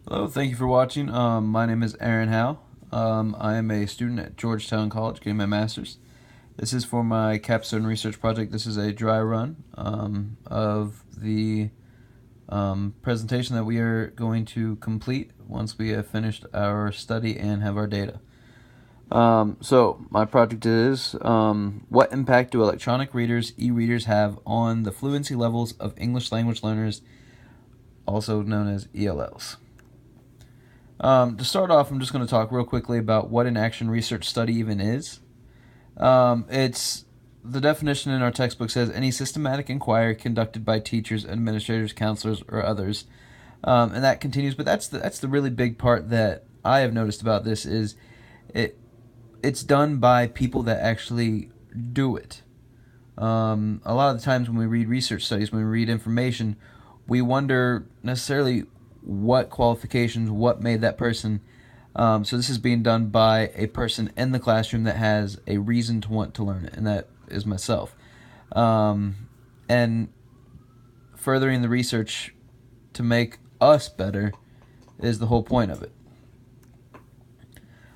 Hello, thank you for watching. My name is Aaron Howe. I am a student at Georgetown College getting my master's. This is for my capstone research project. This is a dry run of the presentation that we are going to complete once we have finished our study and have our data. So my project is what impact do electronic readers, e-readers, have on the fluency levels of English language learners, also known as ELLs. To start off, I'm just going to talk real quickly about what an action research study even is. It's the definition in our textbook says any systematic inquiry conducted by teachers, administrators, counselors, or others, and that continues. But that's the really big part that I have noticed about this is it's done by people that actually do it. A lot of the times when we read research studies, when we read information, we wonder necessarily what qualifications, what made that person. So this is being done by a person in the classroom that has a reason to want to learn it, and that is myself. And furthering the research to make us better is the whole point of it.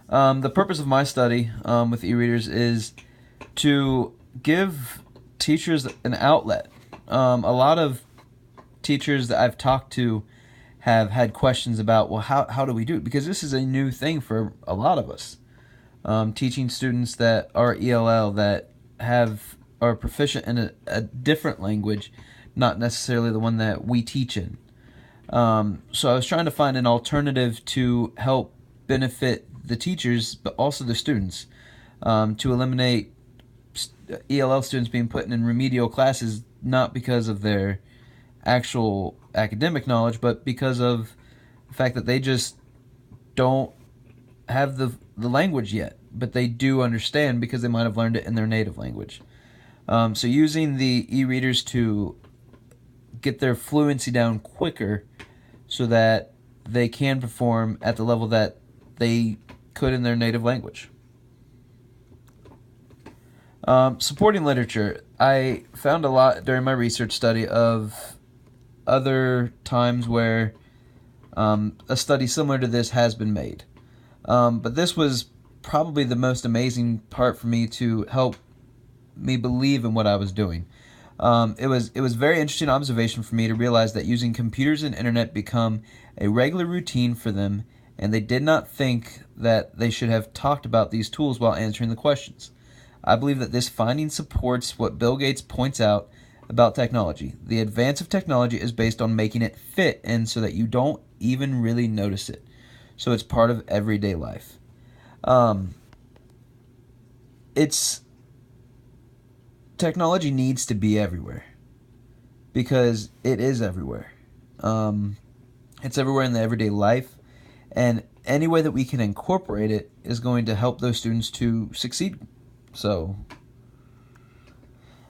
The purpose of my study with e-readers is to give teachers an outlet. A lot of teachers that I've talked to have had questions about, well, how do we do it? Because this is a new thing for a lot of us. Teaching students that are ELL that are proficient in a different language, not necessarily the one that we teach in. So I was trying to find an alternative to help benefit the teachers, but also the students, to eliminate ELL students being put in remedial classes, not because of their actual academic knowledge, but because of the fact that they just don't have the language yet, but they do understand because they might have learned it in their native language. So using the e-readers to get their fluency down quicker so that they can perform at the level that they could in their native language. Supporting literature. I found a lot during my research study of other times where a study similar to this has been made. But this was probably the most amazing part for me to help me believe in what I was doing. It was very interesting observation for me to realize that using computers and internet become a regular routine for them, and they did not think that they should have talked about these tools while answering the questions. I believe that this finding supports what Bill Gates points out about technology. The advance of technology is based on making it fit in so that you don't even really notice it. So it's part of everyday life. It's technology needs to be everywhere because it is everywhere. It's everywhere in the everyday life, and any way that we can incorporate it is going to help those students to succeed. So,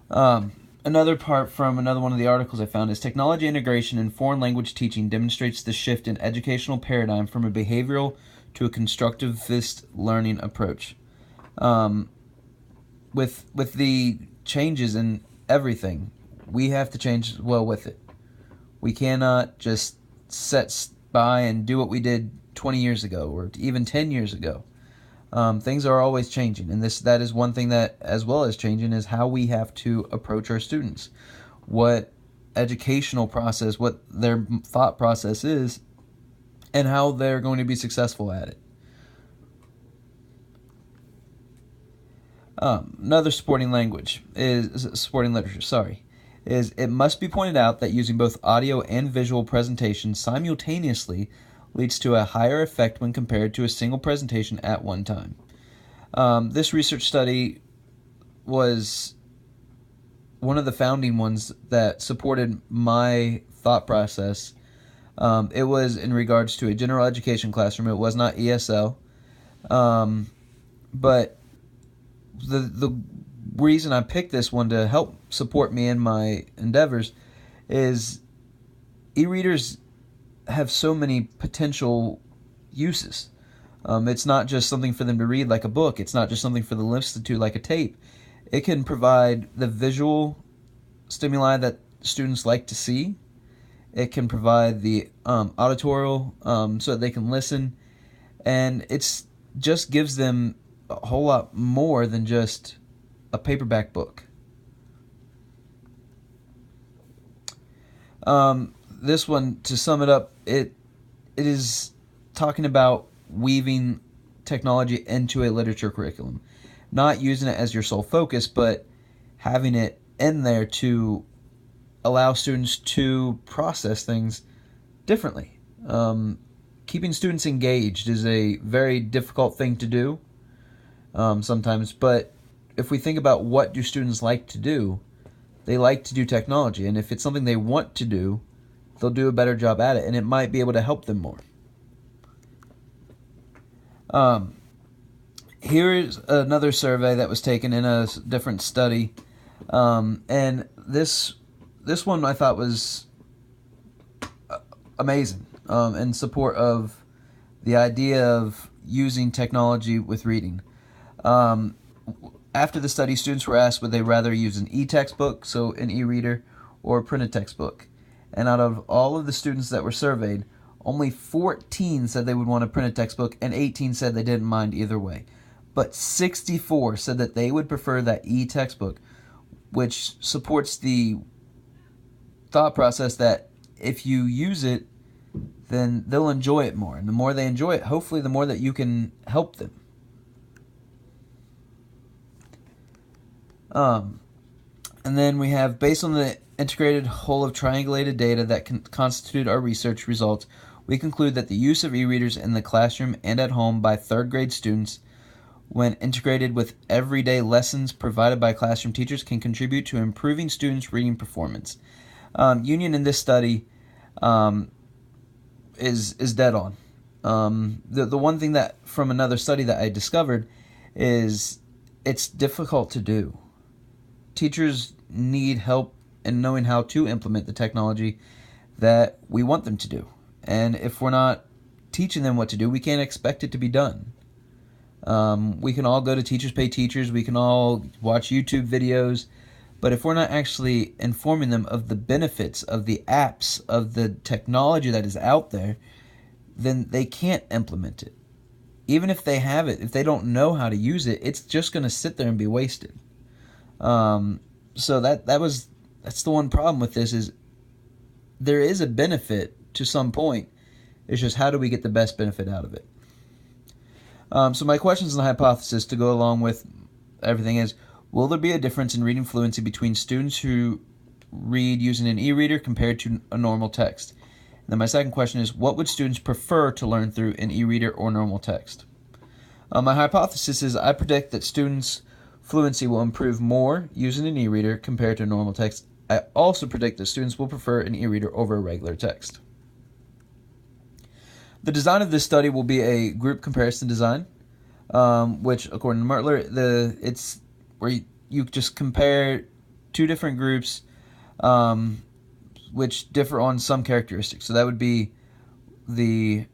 another part from another one of the articles I found is technology integration in foreign language teaching demonstrates the shift in educational paradigm from a behavioral to a constructivist learning approach. With the changes in everything, we have to change as well with it. We cannot just sit by and do what we did 20 years ago or even 10 years ago. Things are always changing, and that is one thing that, as well as changing, is how we have to approach our students. What educational process, what their thought process is, and how they're going to be successful at it. Another supporting literature. Is it must be pointed out that using both audio and visual presentation simultaneously leads to a higher effect when compared to a single presentation at one time. This research study was one of the founding ones that supported my thought process. It was in regards to a general education classroom. It was not ESL. But the reason I picked this one to help support me in my endeavors is e-readers have so many potential uses. It's not just something for them to read like a book. It's not just something for them to listen to like a tape. It can provide the visual stimuli that students like to see. It can provide the auditorial so that they can listen, and it's just gives them a whole lot more than just a paperback book. This one, to sum it up, it is talking about weaving technology into a literature curriculum, not using it as your sole focus, but having it in there to allow students to process things differently. Keeping students engaged is a very difficult thing to do sometimes, but if we think about what do students like to do, they like to do technology, and if it's something they want to do, they'll do a better job at it, and it might be able to help them more. Here is another survey that was taken in a different study, and this one I thought was amazing in support of the idea of using technology with reading. After the study, students were asked would they rather use an e-textbook, so an e-reader, or a printed textbook. And out of all of the students that were surveyed, only 14 said they would want a printed textbook, and 18 said they didn't mind either way. But 64 said that they would prefer that e-textbook, which supports the thought process that if you use it, then they'll enjoy it more. And the more they enjoy it, hopefully the more that you can help them. And then we have, based on the integrated whole of triangulated data that can constitute our research results, we conclude that the use of e-readers in the classroom and at home by third grade students, when integrated with everyday lessons provided by classroom teachers, can contribute to improving students' reading performance. Union in this study is dead on. The one thing that from another study that I discovered is it's difficult to do. Teachers need help in knowing how to implement the technology that we want them to do. And if we're not teaching them what to do, we can't expect it to be done. We can all go to Teachers Pay Teachers, we can all watch YouTube videos, but if we're not actually informing them of the benefits of the apps, of the technology that is out there, then they can't implement it. Even if they have it, if they don't know how to use it, it's just going to sit there and be wasted. So that's the one problem with this, is there is a benefit to some point. It's just how do we get the best benefit out of it? So my questions and hypothesis to go along with everything is, will there be a difference in reading fluency between students who read using an e-reader compared to a normal text? And then my second question is, what would students prefer to learn through an e-reader or normal text? My hypothesis is I predict that students' fluency will improve more using an e-reader compared to normal text. I also predict that students will prefer an e-reader over a regular text. The design of this study will be a group comparison design, which, according to Mertler, it's where you just compare two different groups which differ on some characteristics. So that would be the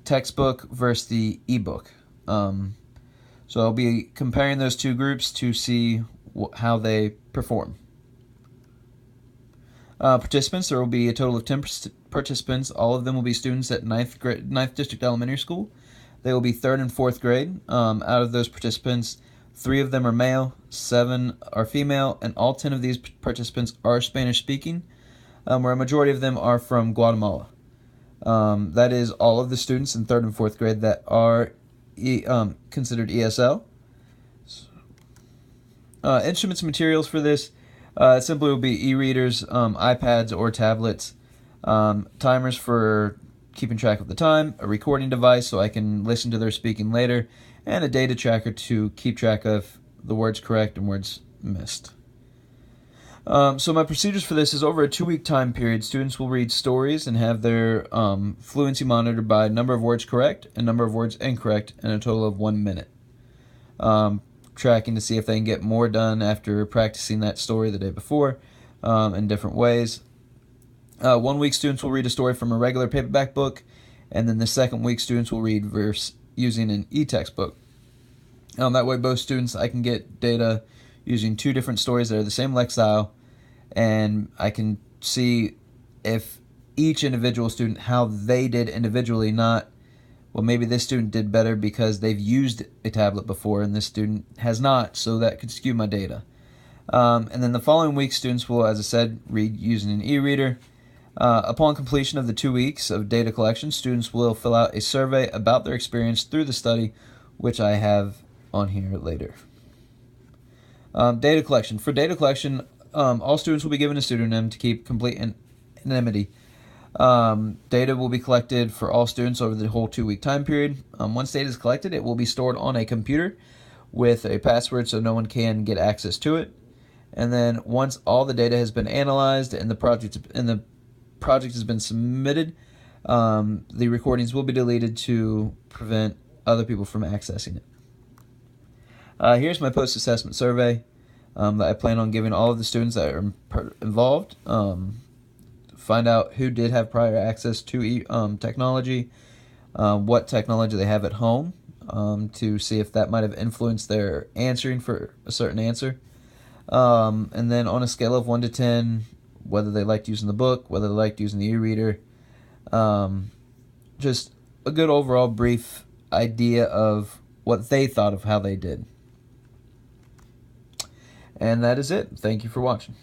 textbook versus the ebook. So I'll be comparing those two groups to see how they perform. Participants, there will be a total of 10 participants. All of them will be students at 9th District Elementary School. They will be 3rd and 4th grade. Out of those participants, 3 of them are male, 7 are female, and all 10 of these participants are Spanish-speaking, where a majority of them are from Guatemala. That is all of the students in 3rd and 4th grade that are considered ESL. Instruments and materials for this simply will be e-readers, iPads or tablets, timers for keeping track of the time, a recording device so I can listen to their speaking later, and a data tracker to keep track of the words correct and words missed. So my procedures for this is, over a 2-week time period, students will read stories and have their fluency monitored by number of words correct and number of words incorrect in a total of 1 minute. Tracking to see if they can get more done after practicing that story the day before in different ways. 1 week, students will read a story from a regular paperback book, and then the second week, students will read verse using an e-textbook. That way, both students, I can get data using 2 different stories that are the same lexile, and I can see if each individual student, how they did individually, not, well, maybe this student did better because they've used a tablet before and this student has not, so that could skew my data. And then the following week, students will, as I said, read using an e-reader. Upon completion of the 2 weeks of data collection, students will fill out a survey about their experience through the study, which I have on here later. Data collection. For data collection, all students will be given a pseudonym to keep complete anonymity. Data will be collected for all students over the whole 2-week time period. Once data is collected, it will be stored on a computer with a password so no one can get access to it. And then once all the data has been analyzed and the project has been submitted, the recordings will be deleted to prevent other people from accessing it. Here's my post-assessment survey that I plan on giving all of the students that are involved. Find out who did have prior access to technology, what technology they have at home, to see if that might have influenced their answering for a certain answer. And then on a scale of 1 to 10, whether they liked using the book, whether they liked using the e-reader, just a good overall brief idea of what they thought of how they did. And that is it. Thank you for watching.